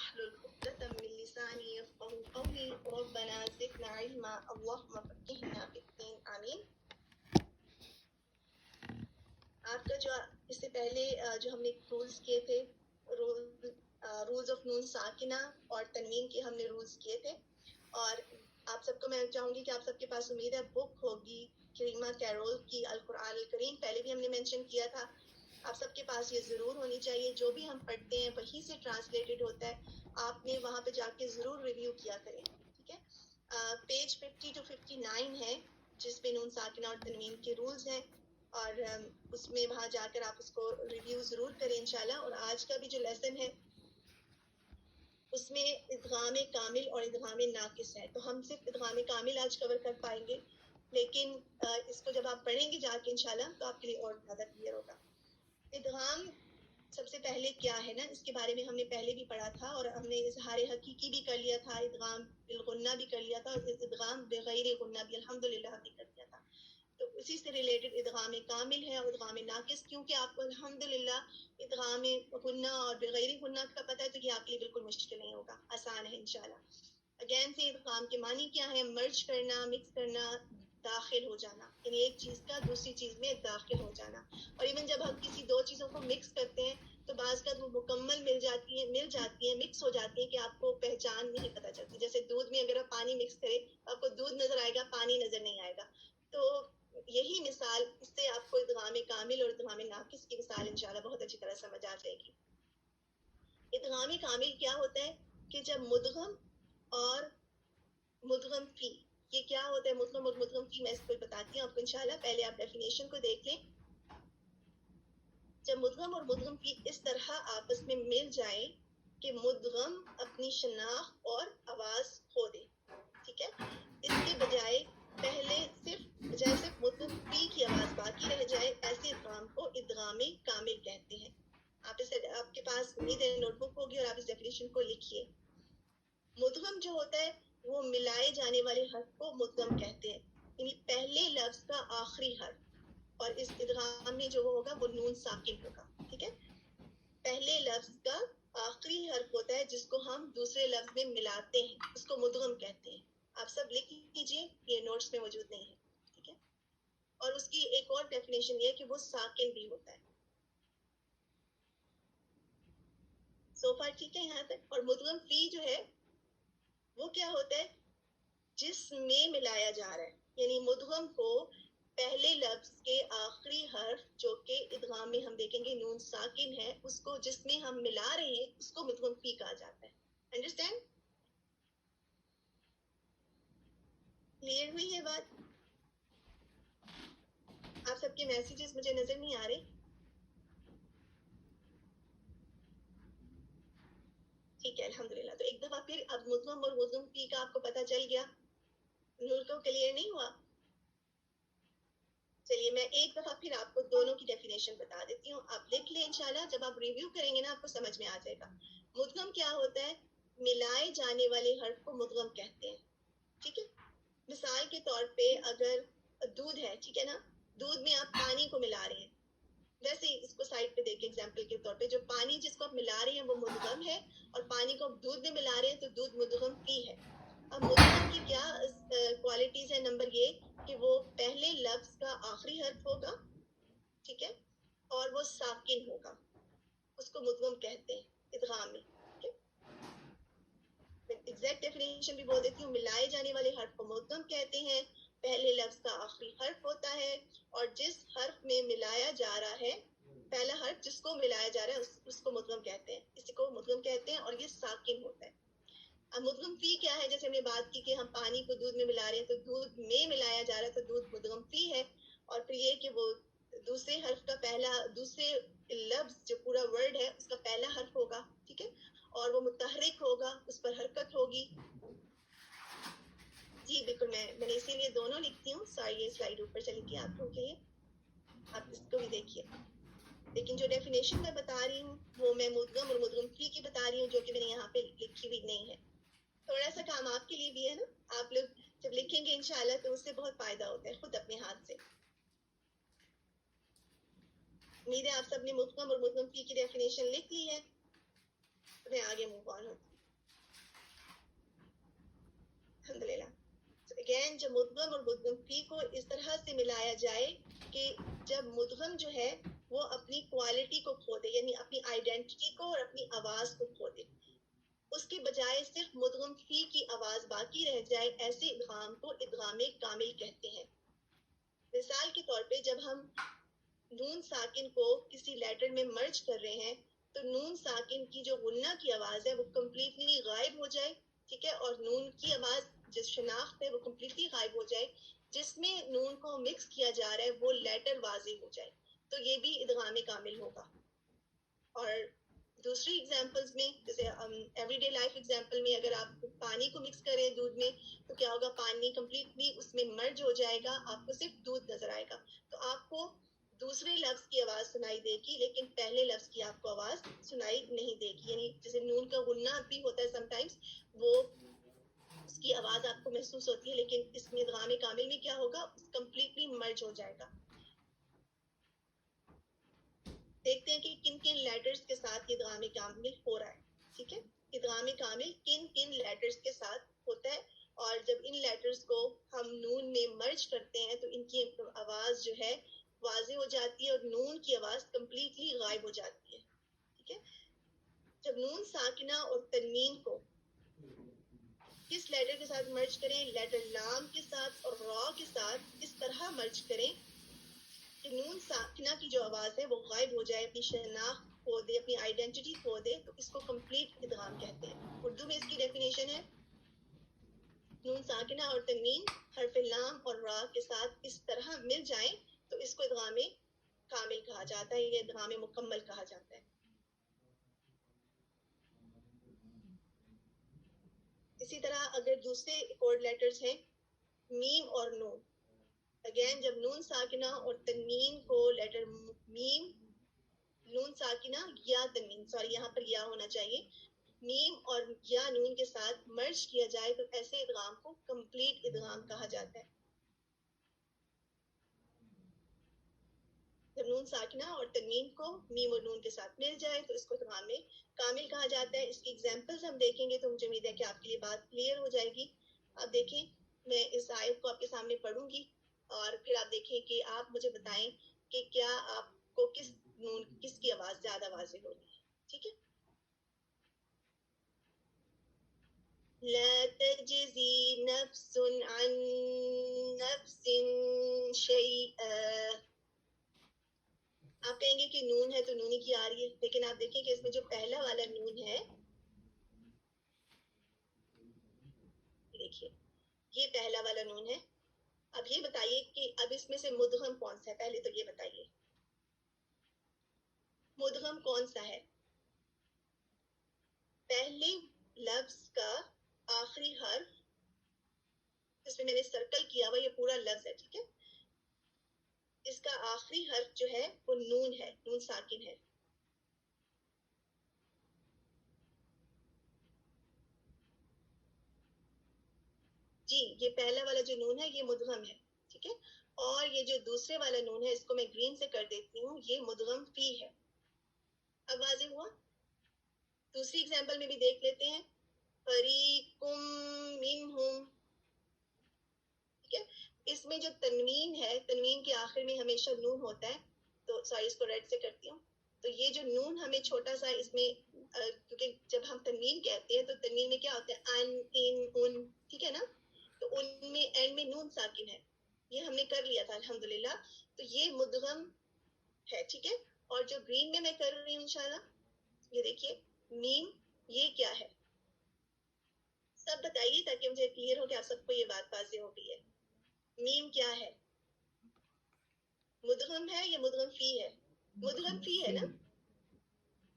واحلل عقدة من لساني يفقهوا قولي ربنا زدنا علما اللهم فقهنا في الدين آمین. آپ کا جو اس سے پہلے جو ہم نے رولز کیے تھے رولز آف نون ساکنہ اور تنوین کے ہم نے رولز کیے تھے, اور آپ سب کو میں چاہوں گی کہ آپ سب کے پاس امید ہے بک ہوگی کریمہ کیرول کی القرآن الکریم. پہلے بھی ہم نے مینشن کیا تھا, آپ سب کے پاس یہ ضرور ہونی چاہیے. جو بھی ہم پڑھتے ہیں وہی سے ٹرانسلیٹڈ ہوتا ہے, آپ نے وہاں پہ جا کے ضرور ریویو کیا کریں, ٹھیک ہے. پیج 50 to 59 ہے جس پہ نون ساکنہ اور تنوین کے رولز ہیں, اور اس میں وہاں جا کر آپ اس کو ریویو ضرور کریں انشاءاللہ. اور آج کا بھی جو لیسن ہے اس میں ادغام کامل اور ادغام ناقص ہے, تو ہم صرف ادغام کامل آج کور کر پائیں گے, لیکن اس کو جب آپ پڑھیں گے جا کے انشاءاللہ تو آپ کے لیے اور زیادہ کلیئر ہوگا. ادغام سب سے پہلے کیا ہے نا, اس کے بارے میں ہم نے پہلے بھی پڑھا تھا, اور ہم نے اظہار حقیقی بھی کر لیا تھا, ادغام بالغنہ بھی کر لیا تھا, اور ادغام بغیر غنہ بھی الحمدللہ بھی کر لیا تھا. تو اسی سے ریلیٹڈ ادغام کامل ہے اور ادغام ناقص, کیونکہ آپ کو الحمدللہ ادغام غنہ اور بغیر غنہ کا پتہ ہے تو یہ آپ کے لیے بالکل مشکل نہیں ہوگا, آسان ہے انشاءاللہ. اگین سے ادغام کے معنی کیا ہے؟ مرج کرنا, مکس کرنا, داخل ہو جانا, یعنی ایک چیز کا دوسری چیز میں داخل ہو جانا. اور ایون جب ہم کسی دو چیزوں کو مکس کرتے ہیں تو بعض کا وہ مکمل مل جاتی ہیں, مکس ہو جاتی ہیں کہ آپ کو پہچان نہیں پتہ چلتی. جیسے دودھ میں اگر آپ پانی مکس کریں آپ کو دودھ نظر آئے گا, پانی نظر نہیں آئے گا. تو یہی مثال, اس سے آپ کو ادغام کامل اور ادغام ناقص کی مثال انشاءاللہ بہت اچھی طرح سمجھ آ جائے گی. ادغام کامل کیا ہوتا ہے کہ جب مدغم اور مدغم فی, یہ کیا ہوتا ہے مدغم اور مدغم فی, میں اس کو بتاتی ہوں آپ کو انشاءاللہ. پہلے آپ ڈیفینیشن کو دیکھ لیں. جب مدغم اور مدغم فی اس طرح آپس میں مل جائیں کہ مدغم اپنی شناخت اور آواز کھو دے, ٹھیک ہے, اس کے بجائے صرف مدغم فی کی آواز باقی رہ جائے, ایسے ادغام کو ادغام کامل کہتے ہیں. آپ کے پاس امید ہے نوٹ بک ہوگی اور آپ اس ڈیفینیشن کو لکھیے. مدغم جو ہوتا ہے وہ ملائے جانے والے حرف کو مدغم کہتے ہیں, یعنی پہلے لفظ کا آخری حرف, اور اس ادغام میں جو ہوگا وہ نون ساکن ہوگا, ٹھیک ہے. پہلے لفظ کا آخری حرف ہوتا ہے جس کو ہم دوسرے لفظ میں ملاتے ہیں, اس کو مدغم کہتے ہیں. آپ سب لکھ لیجیے, یہ نوٹس میں موجود نہیں ہے, ٹھیک ہے. اور اس کی ایک اور ڈیفینیشن یہ ہے کہ وہ ساکن بھی ہوتا ہے. سو فار ٹھیک ہے یہاں تک. اور مدغم فی جو ہے وہ کیا ہوتا ہے؟ جس میں ملایا جا رہا ہے, یعنی مدغم کو پہلے لفظ کے آخری حرف جو کہ ادغام میں ہم دیکھیں گے نون ساکن ہے, اس کو جس میں ہم ملا رہے ہیں اس کو مدغم فی کہا جاتا ہے. انڈرسٹینڈ؟ کلیئر ہوئی ہے بات؟ آپ سب کے میسیجز مجھے نظر نہیں آ رہے. ٹھیک ہے الحمدللہ. تو ایک دفعہ پھر اب مدغم اور مدغم فی کا آپ کو پتہ چل گیا, نور کو کلیئر نہیں ہوا؟ چلیے میں ایک دفعہ پھر آپ کو دونوں کی ڈیفینیشن بتا دیتی ہوں, آپ لکھ لیں انشاءاللہ. جب آپ ریویو کریں گے نا آپ کو سمجھ میں آ جائے گا. مدغم کیا ہوتا ہے؟ ملائے جانے والے حرف کو مدغم کہتے ہیں, ٹھیک ہے. مثال کے طور پہ اگر دودھ ہے, ٹھیک ہے نا, دودھ میں آپ پانی کو ملا رہے ہیں, ویسے اس کو سائڈ پہ دیکھیں ایگزامپل کے طور پہ, جو پانی جس کو آپ ملا رہے ہیں وہ مدغم ہے, اور پانی کو دودھ میں ملا رہے ہیں تو دودھ مدغم فی ہے. اب مدغم کی کیا کوالٹیز ہے؟ نمبر یہ کہ وہ پہلے لفظ کا آخری حرف ہوگا, ٹھیک ہے, اور وہ ساکن ہوگا, اس کو مدغم کہتے ہیں ادغام میں. ایگزیکٹ ڈیفینیشن بھی بول دیتی ہوں. ملائے جانے والے حرف کو مدغم کہتے ہیں, پہلے لفظ کا آخری حرف ہوتا ہے, اور جس حرف میں ملایا جا رہا ہے, پہلا حرف جس کو ملایا جا رہا ہے اس کو مدغم کہتے ہیں, اسی کو مدغم کہتے ہیں, اور یہ ساکن ہوتا ہے. اب مدغم فی کیا ہے؟ جیسے ہم نے بات کی کہ ہم پانی کو دودھ میں ملا رہے ہیں تو دودھ میں ملایا جا رہا ہے تو دودھ مدغم فی ہے. اور پھر یہ کہ وہ دوسرے حرف کا دوسرے لفظ جو پورا ورڈ ہے اس کا پہلا حرف ہوگا, ٹھیک ہے, اور وہ متحرک ہوگا, اس پر حرکت ہوگی. جی بالکل, میں نے اسی لیے دونوں لکھتی ہوں. ساری یہ سلائیڈ اوپر چلی گئی آپ لوگوں کے لیے, آپ اس کو بھی دیکھیے. لیکن جو ڈیفینیشن میں بتا رہی ہوں وہ میں مدغم اور مدغم فی کی بتا رہی ہوں, جو کہ میں نے یہاں پہ لکھی ہوئی نہیں ہے. تھوڑا سا کام آپ کے لیے بھی ہے نا, آپ لوگ جب لکھیں گے انشاءاللہ تو اس سے بہت فائدہ ہوتا ہے خود اپنے ہاتھ سے. امید ہے آپ سب نے مدغم اور مدغم فی کی ڈیفینیشن لکھ لی ہے. میں آگے موو آن ہوتی ہوں. اگین جب مدغم اور مدغم فی کو اس طرح سے ملایا جائے کہ جب مدغم جو ہے وہ اپنی کوالٹی کو کھو دے، یعنی اپنی آئیڈینٹی کو اور اپنی آواز کو کھو دے، اس کے بجائے صرف مدغم فی کی آواز باقی رہ جائے، ایسے ادغام کو ادغام کامل کہتے ہیں. مثال کے طور پہ جب ہم نون ساکن کو کسی لیٹر میں مرج کر رہے ہیں تو نون ساکن کی جو غنہ کی آواز ہے وہ کمپلیٹلی غائب ہو جائے، ٹھیک ہے، اور نون کی آواز جس شناخت ہے وہ کمپلیٹلی غائب ہو جائے، جس میں نون کو مکس کیا جا رہا ہے وہ لیٹر واضح ہو جائے، تو یہ بھی ادغام کامل ہوگا. اور دوسری ایگزامپلز میں جیسے ایوری ڈے لائف ایگزامپل میں اگر آپ پانی کو مکس کریں دودھ میں تو کیا ہوگا، پانی کمپلیٹلی اس میں مرج ہو جائے گا، آپ کو صرف دودھ نظر آئے گا، تو آپ کو دوسرے لفظ کی آواز سنائی دے گی لیکن پہلے لفظ کی آپ کو آواز سنائی نہیں دے گی. یعنی جیسے نون کا غنہ بھی ہوتا ہے سم ٹائمز، وہ اس کی آواز آپ کو محسوس ہوتی ہے لیکن اس میں ادغام کامل میں کیا ہوگا، کمپلیٹلی مرج ہو جائے گا. دیکھتے ہیں کہ کن کن لیٹرز کے ساتھ یہ ادغام کامل ہو رہا ہے. ٹھیک ہے، ادغام کامل کن کن لیٹرز کے ساتھ ہوتا ہے، اور جب ان لیٹرز کو ہم نون میں مرج کرتے ہیں تو ان کی آواز جو ہے واضح ہو جاتی ہے اور نون کی آواز کمپلیٹلی غائب ہو جاتی ہے. ٹھیک ہے، جب نون ساکنہ اور تنوین کو کس لیٹر کے ساتھ مرج کریں، لیٹر لام کے ساتھ اور را کے ساتھ اس طرح مرج کریں کہ نون ساکنہ کی جو آواز ہے وہ غائب ہو جائے، اپنی شناخت کھو دے، اپنی آئیڈینٹی کھو دے، تو اس کو کمپلیٹ ادغام کہتے ہیں. اردو میں اس کی ڈیفینیشن ہے نون ساکنہ اور تنوین حرف لام اور را کے ساتھ اس طرح مل جائیں تو اس کو ادغام کامل کہا جاتا ہے، یہ ادغام مکمل کہا جاتا ہے. اسی طرح اگر دوسرے کوڈ لیٹرز ہیں میم اور نون، اگین جب نون ساکنہ اور تنوین کو لیٹر میم، نون ساکنہ یا تنوین، سوری یہاں پر یا ہونا چاہیے، میم اور یا نون کے ساتھ مرج کیا جائے تو ایسے ادغام کو کمپلیٹ ادغام کہا جاتا ہے. جب نون ساکنہ اور تنوین کو میم اور نون کے ساتھ مل جائے تو اس کو ادغام کامل کہا جاتا ہے. اس کی ایگزامپلز ہم دیکھیں گے تو مجھے امید ہے کہ آپ کے لیے بات کلیئر ہو جائے گی. آپ دیکھیں، میں اس آیت کو آپ کے سامنے پڑھوں گی اور پھر آپ دیکھیں کہ آپ مجھے بتائیں کہ کیا آپ کو کس کی آواز زیادہ واضح ہوگی. ٹھیک ہے، لا تجزی نفس عن نفس شیئا. آپ کہیں گے کہ نون ہے تو نونی کی آ رہی ہے، لیکن آپ دیکھیں کہ اس میں جو پہلا والا نون ہے، دیکھیے یہ پہلا والا نون ہے. اب یہ بتائیے کہ اب اس میں سے مدغم کون سا ہے، پہلے تو یہ بتائیے مدغم کون سا ہے. پہلے لفظ کا آخری حرف جس میں میں نے سرکل کیا ہوا یہ پورا لفظ ہے، ٹھیک ہے، اس کا آخری حرف جو ہے وہ نون ہے، نون ساکن ہے. جی یہ پہلا والا جو نون ہے یہ مدغم ہے، ٹھیک ہے، اور یہ جو دوسرے والا نون ہے اس کو میں گرین سے کر دیتی ہوں، یہ مدغم فی ہے. اب واضح ہوا. دوسری ایگزامپل میں بھی دیکھ لیتے ہیں، فریقم منہم، ٹھیک ہے، اس میں جو تنوین ہے، تنوین کے آخر میں ہمیشہ نون ہوتا ہے، تو سوری اس کو ریڈ سے کرتی ہوں. تو یہ جو نون ہمیں چھوٹا سا اس میں کیونکہ جب ہم تنوین کہتے ہیں تو تنوین میں کیا ہوتا ہے، ان ان ان، ٹھیک ہے نا، تو ان میں اینڈ میں نون ساکن ہے، یہ ہم نے کر لیا تھا الحمدللہ. تو یہ مدغم ہے، ٹھیک ہے. اور جو گرین میں کر رہی ہوں انشاءاللہ، یہ دیکھیے میم، یہ کیا ہے سب بتائیے تاکہ مجھے کلیئر ہو کہ آپ سب کو یہ بات واضح ہو گئی ہے. میم کیا ہے، مدغم ہے یا مدغم فی ہے؟ مدغم فی ہے نا،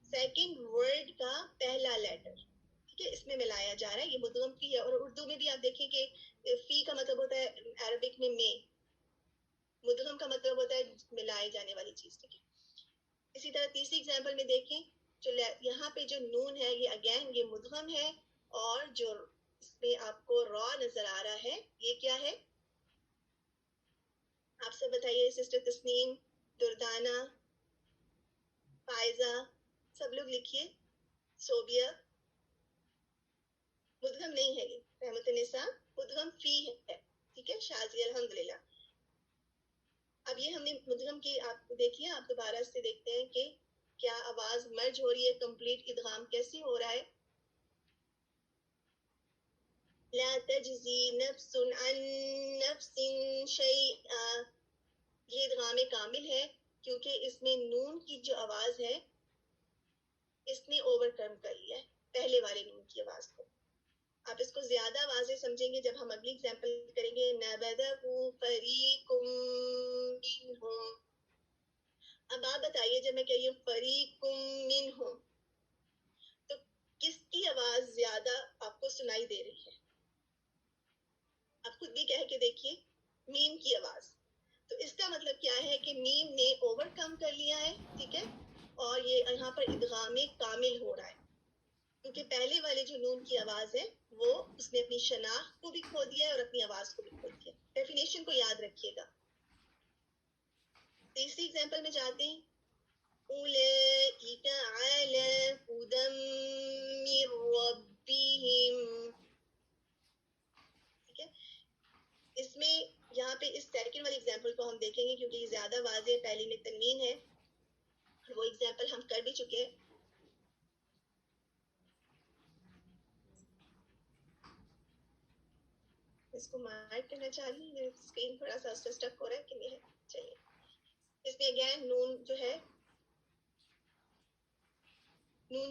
سیکنڈ ورڈ کا پہلا لیٹر، ٹھیک ہے، اس میں ملایا جا رہا ہے، یہ مدغم فی ہے. اور اردو میں بھی آپ دیکھیں کہ فی کا مطلب ہوتا ہے عربک میں، مدغم کا مطلب ہوتا ہے ملائے جانے والی چیز، ٹھیک ہے. اسی طرح تیسری ایگزامپل میں دیکھیں، جو یہاں پہ جو نون ہے یہ اگین یہ مدغم ہے، اور جو اس میں آپ کو را نظر آ رہا ہے یہ کیا ہے، آپ سب بتائیے. سسٹر تسنیم، دردانہ، فائزہ، سب لوگ لکھیے. صوبیہ، مدغم نہیں ہے یہ، رحمت النساء مدغم فی ہے، ٹھیک ہے, شاذی الحمدللہ. اب یہ ہم نے مدغم کی آپ دیکھیے, آپ دوبارہ سے دیکھتے ہیں کہ کیا آواز مرج ہو رہی ہے, کمپلیٹ ادغام کیسے ہو رہا ہے. لا تجزی نفس عن نفس شیئا, یہ ادغام کامل ہے کیونکہ اس میں نون کی جو آواز ہے اس نے اوور کم کر لیا ہے پہلے والے نون کی آواز کو. آپ اس کو زیادہ واضح سمجھیں گے جب ہم اگلی اگزامپل کریں گے. نَبَذَهُ فَرِيقٌ مِّنْهُمْ. اب آپ بتائیے, جب میں کہی ہوں فَرِيقٌ مِّنْهُمْ, تو کس کی آواز زیادہ آپ کو سنائی دے رہی ہے؟ آپ خود بھی کہہ کے دیکھیے, میم کی آواز. تو اس کا مطلب کیا ہے کہ میم نے اوور کم کر لیا ہے, ٹھیک ہے, اور یہ یہاں پر ادغام کامل ہو رہا ہے کیونکہ پہلے والے جو نون کی آواز ہے وہ اس نے اپنی شناخت کو بھی کھو دیا ہے اور اپنی آواز کو بھی کھو دیا ہے. ڈیفینیشن کو یاد رکھیے گا. تیسری اگزامپل میں جاتے ہیں. اولئک علی ھدی من ربہم. ٹھیک ہے, اس میں یہاں پہ اس سیکنڈ والی اگزامپل کو ہم دیکھیں گے کیونکہ یہ زیادہ واضح ہے. پہلی میں تنوین ہے, وہ اگزامپل ہم کر بھی چکے ہیں. اس کو مارک کرنا چاہیے, میرا اسکرین تھوڑا سا اس سے اسٹک ہو رہا ہے کہ نہیں ہے. چلیے, اس میں اگین نون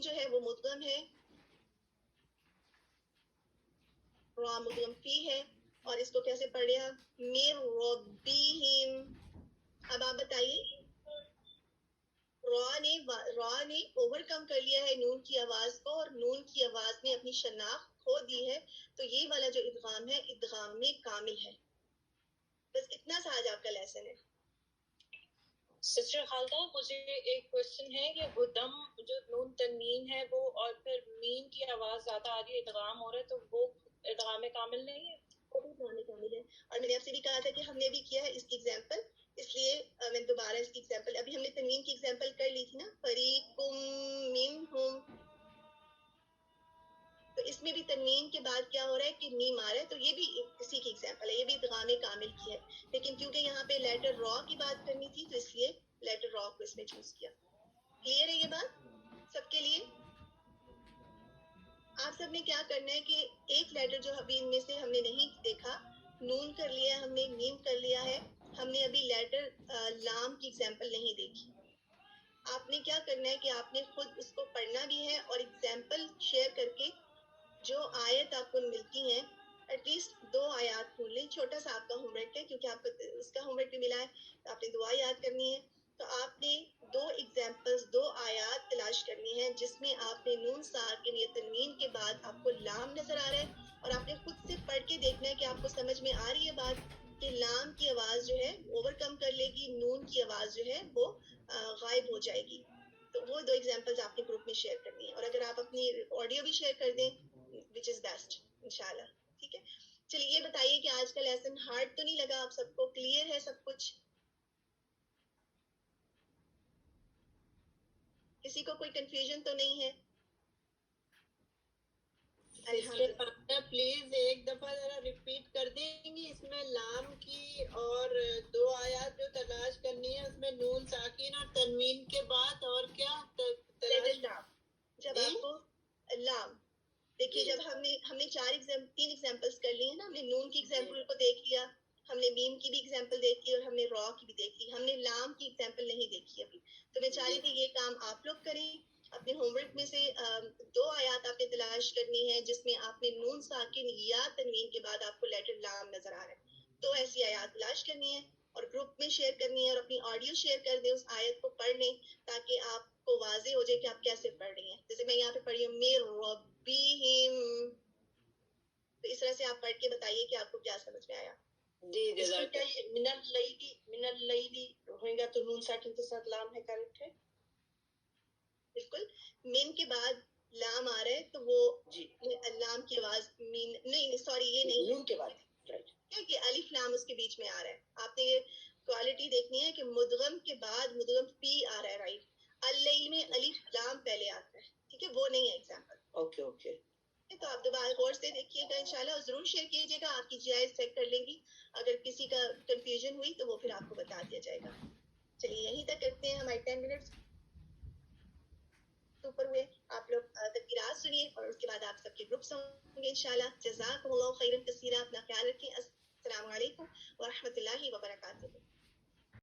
جو ہے وہ مدغم ہے, را مدغم فی ہے, اور اس کو کیسے پڑھ لیا؟ مِن ربہم. اب آپ بتائیے, را نے اوور کم کر لیا ہے نون کی آواز کو, اور نون کی آواز نے اپنی شناخت کھو دی ہے, تو یہ والا جو ادغام ہے ادغام میں کامل ہے. بس اتنا سا آج آپ کا لیسن ہے. سسٹر خالدہ, مجھے ایک کوشچن ہے کہ ہدم جو نون تنوین ہے وہ اور پھر میم کی آواز زیادہ آ رہی ہے, ادغام ہو رہا ہے, تو وہ ادغام کامل نہیں ہے؟ وہ بھی ادغام کامل ہے, اور میں نے آپ سے بھی کہا تھا کہ ہم نے بھی کیا ہے اس کی ایگزامپل, اس لیے میں دوبارہ اس کی ایگزامپل, ابھی ہم نے تنوین کی ایگزامپل کر لی تھی نا, فریقم منہم. تو اس میں بھی تنوین کے بعد کیا ہو رہا ہے کہ میم آ رہا ہے, تو یہ بھی اسی کی ایگزامپل ہے, یہ بھی ادغام کامل کی ہے. لیکن کیونکہ یہاں پہ لیٹر را کی بات کرنی تھی تو اس لیے لیٹر را کو اس میں چوز کیا. کلیئر ہے یہ بات سب کے لیے؟ آپ سب نے کیا کرنا ہے کہ ایک لیٹر جو ابھی ان میں سے ہم نے نہیں دیکھا, نون کر لیا ہم نے, میم کر لیا ہے, ہم نے ابھی لیٹر لام کی ایگزامپل نہیں دیکھی. آپ نے کیا کرنا ہے کہ آپ نے خود اس کو پڑھنا بھی ہے, اور ایگزامپل شیئر کر کے جو آیت آپ کو ملتی ہیں ایٹ لیسٹ 2 آیات کھول لیں. چھوٹا سا آپ کا ہوم ورک ہے, کیونکہ آپ کو اس کا ہوم ورک بھی ملا ہے, آپ نے دعا یاد کرنی ہے. تو آپ نے 2 ایگزامپلز 2 آیات تلاش کرنی ہے جس میں آپ نے نون ساکن یا تنوین کے بعد آپ کو لام نظر آ رہا ہے, اور آپ نے خود سے پڑھ کے دیکھنا ہے کہ آپ کو سمجھ میں آ رہی ہے بات کہ لام کی آواز جو ہے اوور کم کر لے گی, نون کی آواز جو ہے وہ غائب ہو جائے گی. تو وہ 2 ایگزامپلز آپ نے گروپ میں شیئر کرنی ہے, اور اگر آپ اپنی آڈیو بھی شیئر کر دیں which is best انشاءاللہ. ٹھیک ہے, چلیے یہ بتائیے کہ آج کا لیسن ہارڈ تو نہیں لگا آپ سب کو؟ کلیئر ہے سب کچھ؟ کسی کو کوئی کنفیوژن تو نہیں ہے؟ پلیز ایک دفعہ ذرا ریپیٹ کر دیں گی, اس میں لام کی اور 2 آیات جو تلاش کرنی ہے, اس میں نون ساکن اور تنوین کے بعد اور کیا تلاش؟ جب آپ کو لام دیکھیے, جب ہم نے 3 ایگزامپلس کر لی ہیں نا, ہم نے نون کی ایگزامپل کو دیکھ لیا, ہم نے میم کی بھی ایگزامپل دیکھی, اور ہم نے را کی بھی دیکھی, ہم نے لام کی ایگزامپل نہیں دیکھی ابھی. تو میں چاہ رہی تھی یہ کام آپ لوگ کریں. اپنے ہوم ورک میں سے 2 آیات آپ نے تلاش کرنی ہے جس میں آپ نے نون ساکن یا تنوین کے بعد آپ کو لیٹر لام نظر آ رہا ہے. 2 ایسی آیات تلاش کرنی ہے اور گروپ میں شیئر کرنی ہے, اور اپنی آڈیو شیئر کر دیں, اس آیت کو پڑھ لیں تاکہ آپ کو واضح ہو جائے کہ آپ کیسے پڑھ رہی ہیں. جیسے میں یہاں پہ پڑھی ہوں مِن ربہم, تو اس طرح سے آپ پڑھ کے بتائیے کہ آپ کو کیا سمجھ میں آیا. جی من اللیلی ہوگا تو نون ساکن کے ساتھ لام ہے, کریکٹ ہے؟ بالکل, مین کے بعد لام آ رہا ہے تو وہ لام کی آواز مین نہیں, سوری یہ نہیں, نون کے بعد کیونکہ الف لام اس کے بیچ میں آ رہا ہے. آپ نے یہ کوالٹی دیکھنی ہے کہ مدغم کے بعد مدغم فی آ رہا ہے, رائٹ. اللیل میں الف لام پہلے آتا ہے, ٹھیک ہے, وہ نہیں ہے ایگزامپل. اوکے. تو آپ دوبارہ غور سے دیکھیے گا انشاءاللہ، اور ضرور شیئر کیجیے گا. آپ کی جی آئی چیک کر لیں گی، اگر کسی کا کنفیوژن ہوئی تو وہ پھر آپ کو بتا دیا جائے گا. چلیے یہیں تک کرتے ہیں، ہمارے 10 منٹس اوپر ہوئے. آپ لوگ تکبیرات سنیے اور اس کے بعد آپ سب کے گروپس ہوں گے انشاءاللہ. جزاکم اللہ خیرا کثیرا. اپنا خیال رکھیں. السلام علیکم ورحمۃ اللہ وبرکاتہ.